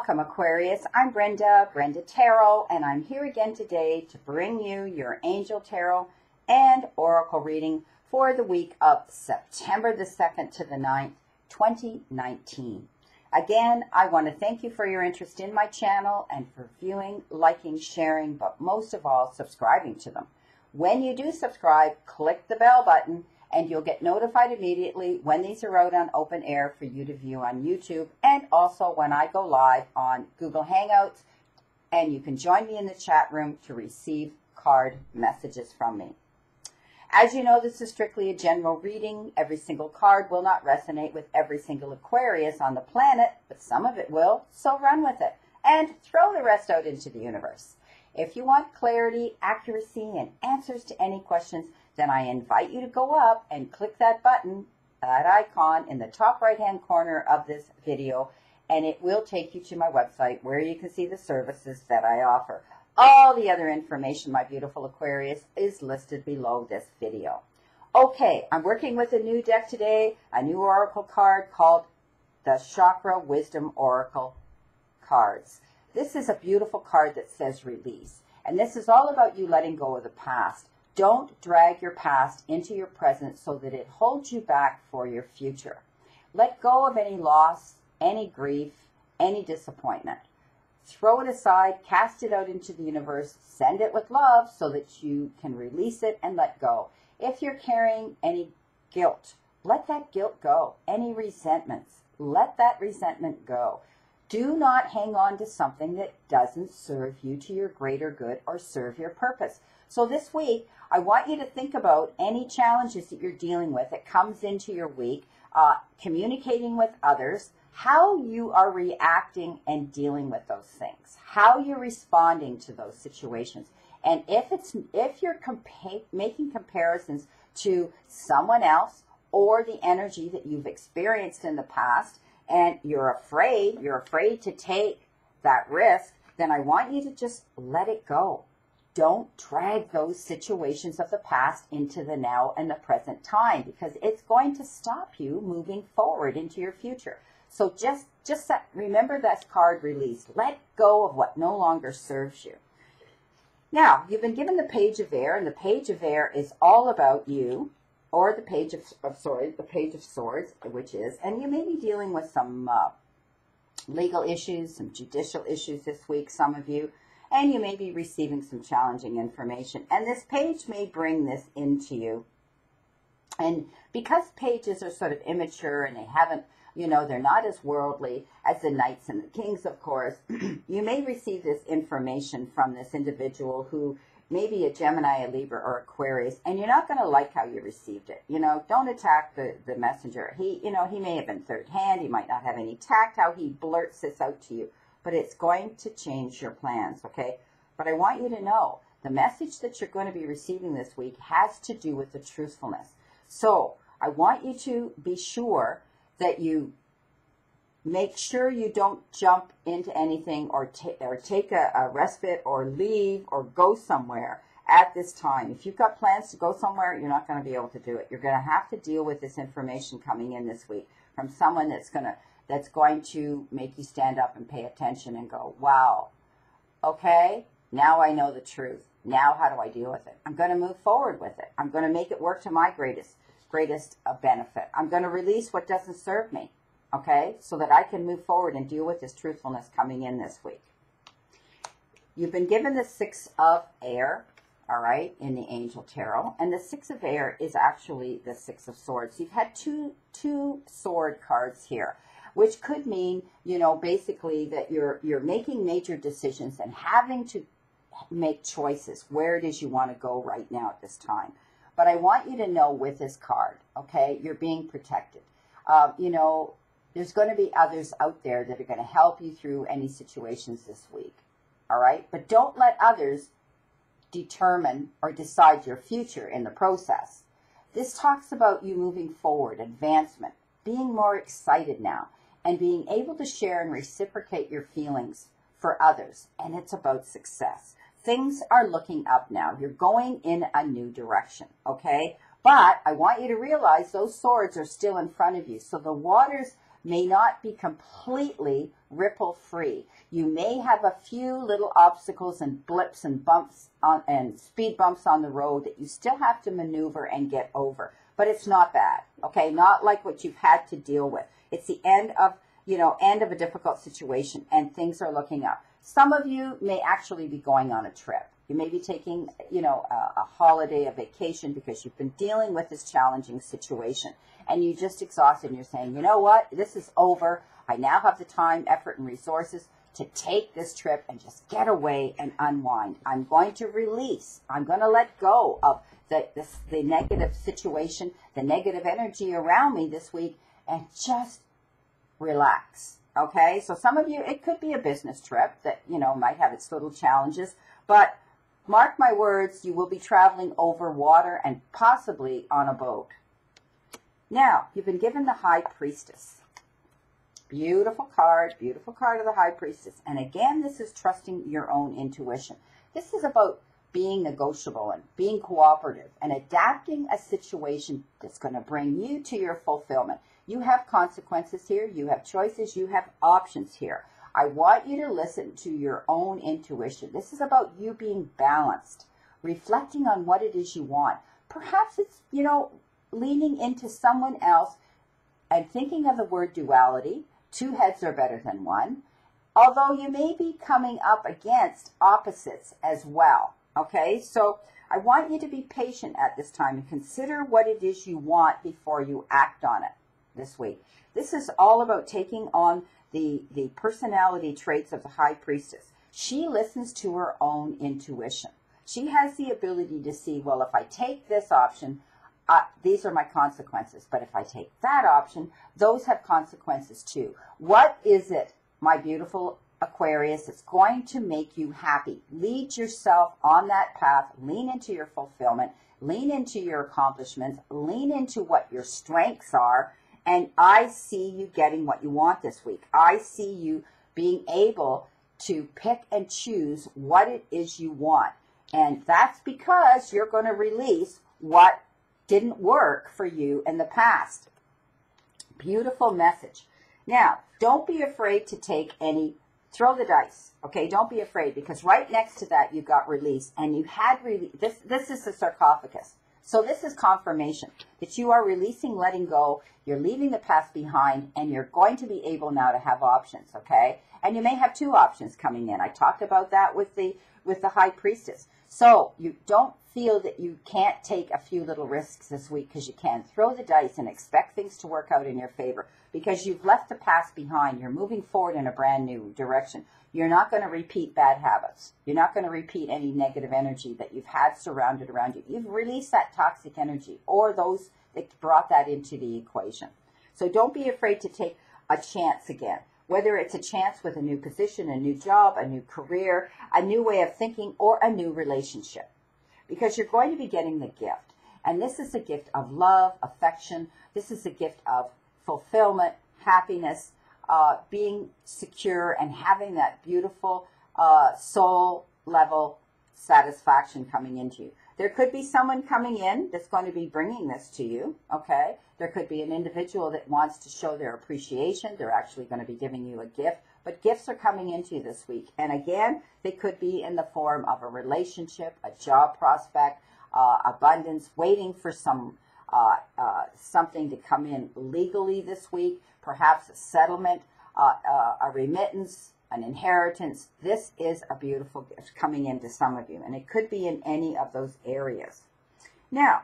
Welcome, Aquarius. I'm Brenda Tarot, and I'm here again today to bring you your Angel Tarot and Oracle reading for the week of September the 2nd to the 9th, 2019. Again, I want to thank you for your interest in my channel and for viewing, liking, sharing, but most of all, subscribing to them. When you do subscribe, click the bell button and you'll get notified immediately when these are out on open air for you to view on YouTube, and also when I go live on Google Hangouts, and you can join me in the chat room to receive card messages from me. As you know, this is strictly a general reading. Every single card will not resonate with every single Aquarius on the planet, but some of it will, so run with it and throw the rest out into the universe. If you want clarity, accuracy, and answers to any questions, then I invite you to go up and click that button, that icon in the top right-hand corner of this video, and it will take you to my website where you can see the services that I offer. All the other information, my beautiful Aquarius, is listed below this video. Okay, I'm working with a new deck today, a new Oracle card called the Chakra Wisdom Oracle cards. This is a beautiful card that says release, and this is all about you letting go of the past. Don't drag your past into your present so that it holds you back for your future. Let go of any loss, any grief, any disappointment. Throw it aside, cast it out into the universe, send it with love so that you can release it and let go. If you're carrying any guilt, let that guilt go. Any resentments, let that resentment go. Do not hang on to something that doesn't serve you to your greater good or serve your purpose. So this week, I want you to think about any challenges that you're dealing with that comes into your week, communicating with others, how you are reacting and dealing with those things, how you're responding to those situations. And if you're making comparisons to someone else or the energy that you've experienced in the past, and you're afraid to take that risk, then I want you to just let it go. Don't drag those situations of the past into the now and the present time, because it's going to stop you moving forward into your future. So just remember that card release. Let go of what no longer serves you. Now, you've been given the Page of Air, and the Page of Air is all about you, or the Page of Swords, which is, and you may be dealing with some legal issues, some judicial issues this week, some of you, and you may be receiving some challenging information. And this page may bring this into you. And because pages are sort of immature and they haven't, they're not as worldly as the knights and the kings, of course, you may receive this information from this individual who may be a Gemini, a Libra, or Aquarius, and you're not going to like how you received it. Don't attack the messenger. He may have been third hand. He might not have any tact how he blurts this out to you. But it's going to change your plans, okay? But I want you to know the message that you're going to be receiving this week has to do with the truthfulness. So I want you to be sure that you make sure you don't jump into anything or take a respite or leave or go somewhere at this time. If you've got plans to go somewhere, you're not going to be able to do it. You're going to have to deal with this information coming in this week from someone that's going to make you stand up and pay attention and go, wow, okay, now I know the truth. Now how do I deal with it? I'm going to move forward with it. I'm going to make it work to my greatest benefit. I'm going to release what doesn't serve me, okay, so that I can move forward and deal with this truthfulness coming in this week. You've been given the Six of Air, all right, in the Angel Tarot. And the Six of Air is actually the Six of Swords. You've had two sword cards here, which could mean, basically that you're making major decisions and having to make choices where it is you want to go right now at this time. But I want you to know with this card, okay, you're being protected. There's going to be others out there that are going to help you through any situations this week, all right? But don't let others determine or decide your future in the process. This talks about you moving forward, advancement, being more excited now, and being able to share and reciprocate your feelings for others. And it's about success. Things are looking up now. You're going in a new direction, okay? But I want you to realize those swords are still in front of you. So the waters may not be completely ripple free. You may have a few little obstacles and blips and bumps and speed bumps on the road that you still have to maneuver and get over. But it's not bad, okay? Not like what you've had to deal with. It's the end of, end of a difficult situation, and things are looking up. Some of you may actually be going on a trip. You may be taking, a holiday, a vacation, because you've been dealing with this challenging situation, and you're just exhausted, and you're saying, you know what, this is over. I now have the time, effort, and resources to take this trip and just get away and unwind. I'm going to release. I'm going to let go of the negative situation, the negative energy around me this week, and just relax. Okay, so some of you, it could be a business trip that, might have its little challenges, but mark my words, you will be traveling over water and possibly on a boat. Now, you've been given the High Priestess. Beautiful card of the High Priestess. And again, this is trusting your own intuition. This is about being negotiable and being cooperative and adapting a situation that's going to bring you to your fulfillment. You have consequences here. You have choices. You have options here. I want you to listen to your own intuition. This is about you being balanced, reflecting on what it is you want. Perhaps it's, leaning into someone else and thinking of the word duality. Two heads are better than one. Although you may be coming up against opposites as well. Okay, so I want you to be patient at this time and consider what it is you want before you act on it this week. This is all about taking on the personality traits of the High Priestess. She listens to her own intuition. She has the ability to see, well, if I take this option, these are my consequences. But if I take that option, those have consequences too. What is it, my beautiful Aquarius, it's going to make you happy? Lead yourself on that path. Lean into your fulfillment. Lean into your accomplishments. Lean into what your strengths are. And I see you getting what you want this week. I see you being able to pick and choose what it is you want. And that's because you're going to release what didn't work for you in the past. Beautiful message. Now, don't be afraid to take throw the dice, okay? Don't be afraid, because right next to that you got release, and you had release. This is the sarcophagus. So this is confirmation that you are releasing, letting go, you're leaving the past behind, and you're going to be able now to have options, okay? And you may have two options coming in. I talked about that with the High Priestess. So you don't feel that you can't take a few little risks this week, because you can. Throw the dice and expect things to work out in your favor, because you've left the past behind. You're moving forward in a brand new direction. You're not going to repeat bad habits. You're not going to repeat any negative energy that you've had surrounded around you. You've released that toxic energy, or those that brought that into the equation. So don't be afraid to take a chance again, whether it's a chance with a new position, a new job, a new career, a new way of thinking, or a new relationship, because you're going to be getting the gift. And this is a gift of love, affection. This is a gift of fulfillment, happiness, being secure, and having that beautiful soul level satisfaction coming into you. There could be someone coming in that's going to be bringing this to you, okay? There could be an individual that wants to show their appreciation. They're actually going to be giving you a gift. But gifts are coming into you this week. And again, they could be in the form of a relationship, a job prospect, abundance, waiting for something to come in legally this week, perhaps a settlement, a remittance, an inheritance. This is a beautiful gift coming into some of you, and it could be in any of those areas. Now,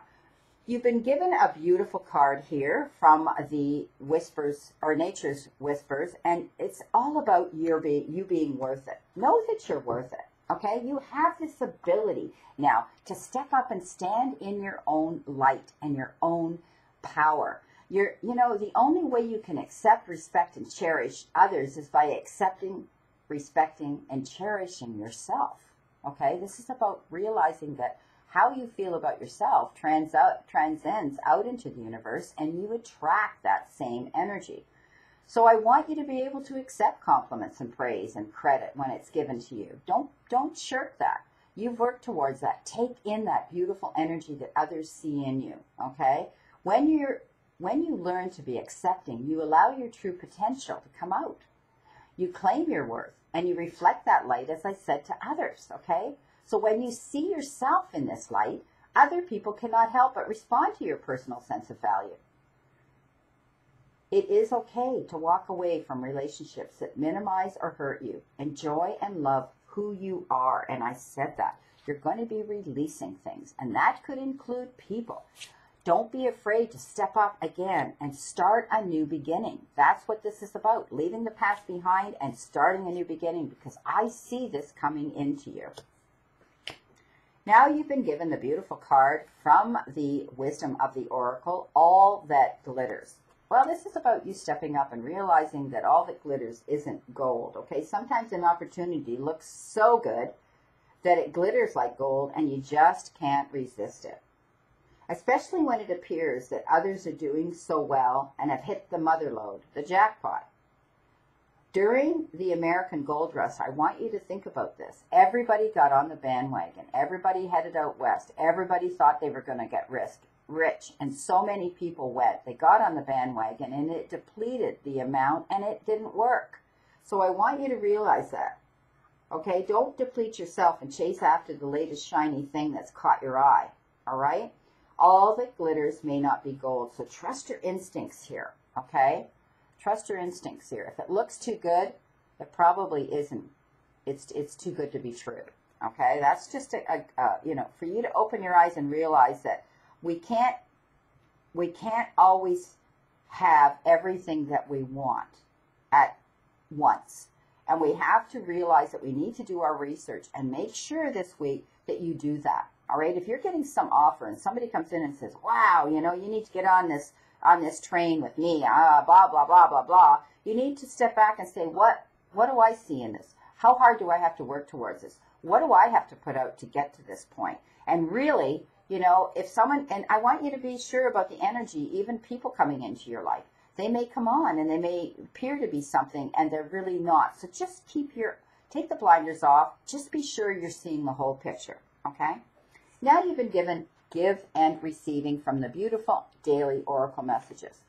you've been given a beautiful card here from the Whispers, or Nature's Whispers, and it's all about you being worth it. Know that you're worth it, okay? You have this ability now to step up and stand in your own light and your own power. The only way you can accept, respect, and cherish others is by accepting, respecting, and cherishing yourself, okay? This is about realizing that how you feel about yourself transcends out into the universe, and you attract that same energy. So I want you to be able to accept compliments and praise and credit when it's given to you. Don't shirk that. You've worked towards that. Take in that beautiful energy that others see in you, okay? When When you learn to be accepting, you allow your true potential to come out. You claim your worth, and you reflect that light, as I said, to others, okay? So when you see yourself in this light, other people cannot help but respond to your personal sense of value. It is okay to walk away from relationships that minimize or hurt you. Enjoy and love who you are. And I said that. You're going to be releasing things, and that could include people. Don't be afraid to step up again and start a new beginning. That's what this is about, leaving the past behind and starting a new beginning, because I see this coming into you. Now you've been given the beautiful card from the Wisdom of the Oracle, All That Glitters. Well, this is about you stepping up and realizing that all that glitters isn't gold, okay? Sometimes an opportunity looks so good that it glitters like gold and you just can't resist it. Especially when it appears that others are doing so well and have hit the mother lode, the jackpot. During the American gold rush, I want you to think about this. Everybody got on the bandwagon. Everybody headed out west. Everybody thought they were going to get rich, and so many people went. They got on the bandwagon, and it depleted the amount, and it didn't work. So I want you to realize that. Okay, don't deplete yourself and chase after the latest shiny thing that's caught your eye. All right? All that glitters may not be gold. So trust your instincts here. Okay? Trust your instincts here. If it looks too good, it probably isn't. It's too good to be true. Okay? That's just for you to open your eyes and realize that we can't always have everything that we want at once. And we have to realize that we need to do our research and make sure this week that you do that. All right? If you're getting some offer and somebody comes in and says, wow, you need to get on this train with me, blah, blah, blah, blah, blah, you need to step back and say, what do I see in this? How hard do I have to work towards this? What do I have to put out to get to this point? And really, if someone, and I want you to be sure about the energy, even people coming into your life. They may come on and they may appear to be something and they're really not. So just take the blinders off. Just be sure you're seeing the whole picture, okay? Now you've been given give and receiving from the beautiful daily oracle messages.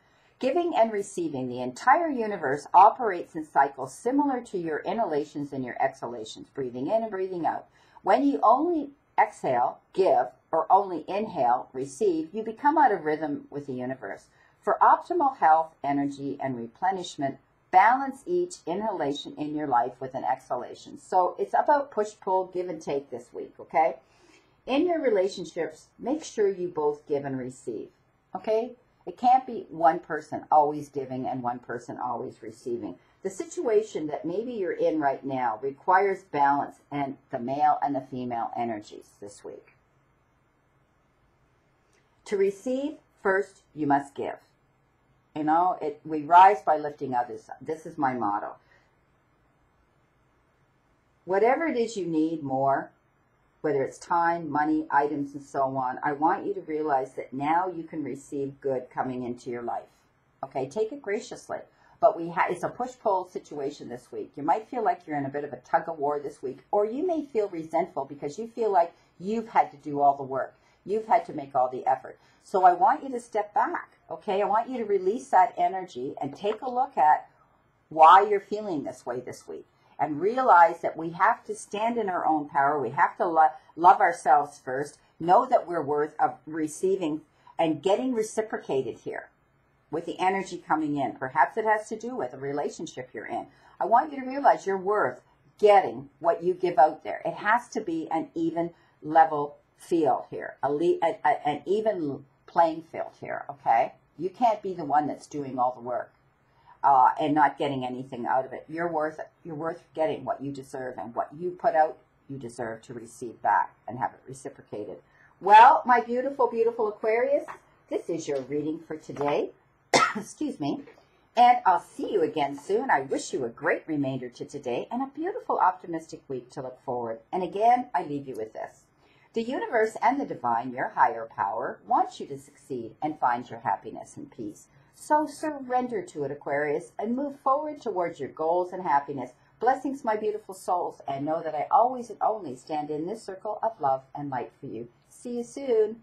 Giving and receiving, the entire universe operates in cycles similar to your inhalations and your exhalations, breathing in and breathing out. When you only exhale, give, or only inhale, receive, you become out of rhythm with the universe. For optimal health, energy, and replenishment, balance each inhalation in your life with an exhalation. So it's about push-pull, give and take this week, okay? In your relationships, make sure you both give and receive, okay? It can't be one person always giving and one person always receiving. The situation that maybe you're in right now requires balance and the male and the female energies this week. To receive, first you must give. We rise by lifting others up. This is my motto. Whatever it is you need more, whether it's time, money, items, and so on, I want you to realize that now you can receive good coming into your life. Okay, take it graciously. But it's a push-pull situation this week. You might feel like you're in a bit of a tug-of-war this week, or you may feel resentful because you feel like you've had to do all the work. You've had to make all the effort. So I want you to step back, okay? I want you to release that energy and take a look at why you're feeling this way this week. And realize that we have to stand in our own power. We have to love ourselves first. Know that we're worth of receiving and getting reciprocated here with the energy coming in. Perhaps it has to do with a relationship you're in. I want you to realize you're worth getting what you give out there. It has to be an even level field here, an even playing field here, okay? You can't be the one that's doing all the work and not getting anything out of it. You're worth getting what you deserve, and what you put out, you deserve to receive back and have it reciprocated. Well, my beautiful, beautiful Aquarius, this is your reading for today. Excuse me. And I'll see you again soon. I wish you a great remainder to today and a beautiful, optimistic week to look forward. And again, I leave you with this. The universe and the divine, your higher power, wants you to succeed and find your happiness and peace. So surrender to it, Aquarius, and move forward towards your goals and happiness. Blessings, my beautiful souls, and know that I always and only stand in this circle of love and light for you. See you soon.